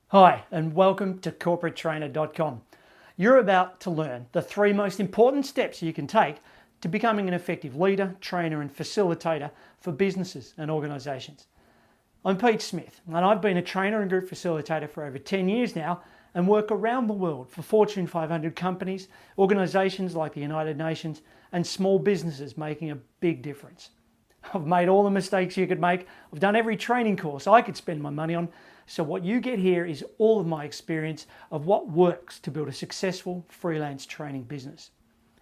Hi, and welcome to CorporateTrainer.com. You're about to learn the 3 most important steps you can take to becoming an effective leader, trainer, and facilitator for businesses and organisations. I'm Pete Smith, and I've been a trainer and group facilitator for over 10 years now and work around the world for Fortune 500 companies, organisations like the United Nations, and small businesses making a big difference. I've made all the mistakes you could make. I've done every training course I could spend my money on. So what you get here is all of my experience of what works to build a successful freelance training business.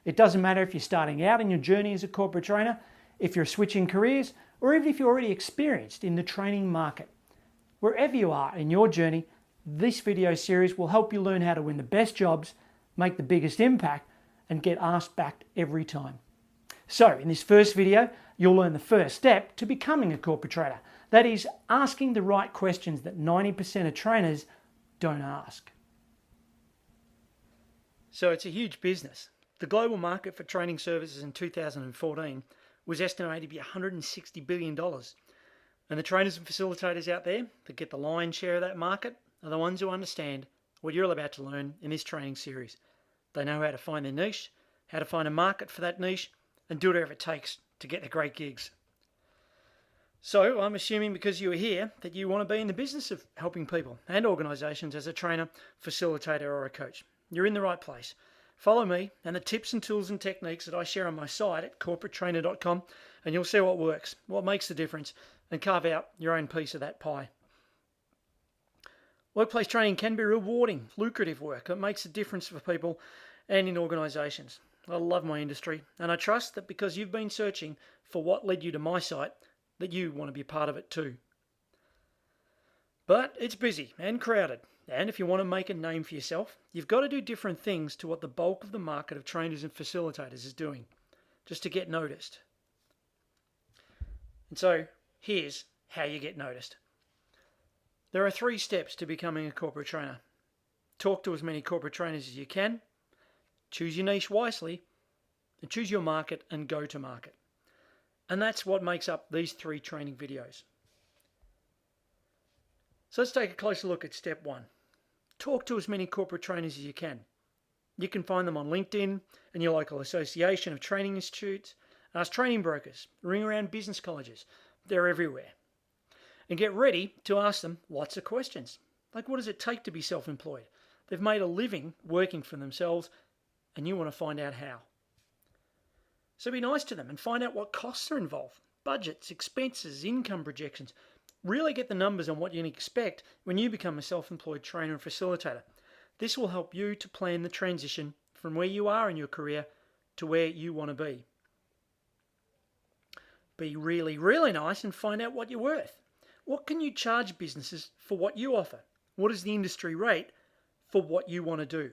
It doesn't matter if you're starting out in your journey as a corporate trainer, if you're switching careers, or even if you're already experienced in the training market. Wherever you are in your journey, this video series will help you learn how to win the best jobs, make the biggest impact, and get asked back every time. So in this first video, you'll learn the first step to becoming a corporate trainer. That is, asking the right questions that 90% of trainers don't ask. So it's a huge business. The global market for training services in 2014 was estimated to be $160 billion. And the trainers and facilitators out there that get the lion's share of that market are the ones who understand what you're all about to learn in this training series. They know how to find their niche, how to find a market for that niche, and do whatever it takes to get the great gigs. So I'm assuming because you are here that you want to be in the business of helping people and organisations as a trainer, facilitator or a coach. You're in the right place. Follow me and the tips and tools and techniques that I share on my site at corporatetrainer.com and you'll see what works, what makes the difference, and carve out your own piece of that pie. Workplace training can be rewarding, lucrative work that makes a difference for people and in organisations. I love my industry and I trust that because you've been searching for what led you to my site, that you want to be a part of it too. But it's busy and crowded, and if you want to make a name for yourself, you've got to do different things to what the bulk of the market of trainers and facilitators is doing, just to get noticed. And so here's how you get noticed. There are 3 steps to becoming a corporate trainer. Talk to as many corporate trainers as you can, choose your niche wisely, and choose your market and go to market. And that's what makes up these 3 training videos. So let's take a closer look at step 1. Talk to as many corporate trainers as you can. You can find them on LinkedIn and your local association of training institutes. Ask training brokers, ring around business colleges. They're everywhere. And get ready to ask them lots of questions. Like, what does it take to be self-employed? They've made a living working for themselves and you want to find out how. So be nice to them and find out what costs are involved, budgets, expenses, income projections. Really get the numbers on what you can expect when you become a self-employed trainer and facilitator. This will help you to plan the transition from where you are in your career to where you want to be. Be really, really nice and find out what you're worth. What can you charge businesses for what you offer? What is the industry rate for what you want to do?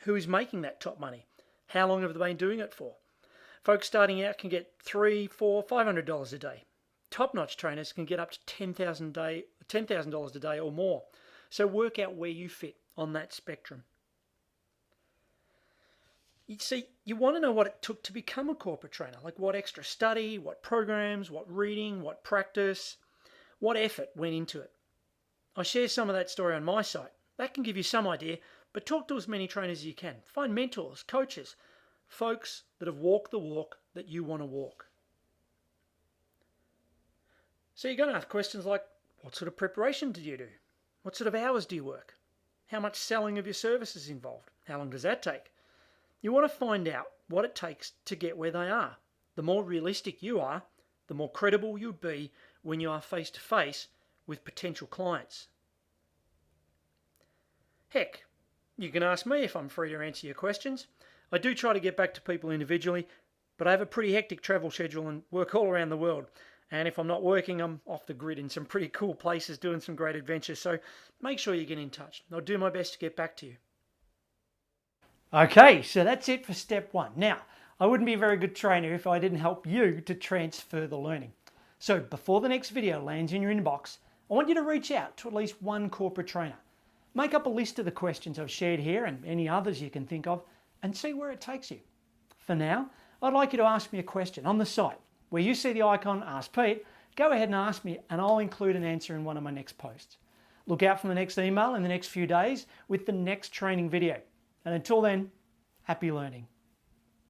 Who is making that top money? How long have they been doing it for? Folks starting out can get $300, $400, $500 a day. Top-notch trainers can get up to $10,000 a day or more. So work out where you fit on that spectrum. You see, you want to know what it took to become a corporate trainer, like what extra study, what programs, what reading, what practice, what effort went into it. I share some of that story on my site. That can give you some idea, but talk to as many trainers as you can. Find mentors, coaches, folks that have walked the walk that you want to walk. So you're going to ask questions like, what sort of preparation do you do? What sort of hours do you work? How much selling of your services is involved? How long does that take? You want to find out what it takes to get where they are. The more realistic you are, the more credible you'll be when you are face to face with potential clients. Heck, you can ask me if I'm free to answer your questions. I do try to get back to people individually, but I have a pretty hectic travel schedule and work all around the world. And if I'm not working, I'm off the grid in some pretty cool places doing some great adventures. So make sure you get in touch. I'll do my best to get back to you. Okay, so that's it for step 1. Now, I wouldn't be a very good trainer if I didn't help you to transfer the learning. So before the next video lands in your inbox, I want you to reach out to at least one corporate trainer. Make up a list of the questions I've shared here and any others you can think of, and see where it takes you. For now, I'd like you to ask me a question on the site. Where you see the icon Ask Pete, go ahead and ask me and I'll include an answer in one of my next posts. Look out for the next email in the next few days with the next training video. And until then, happy learning.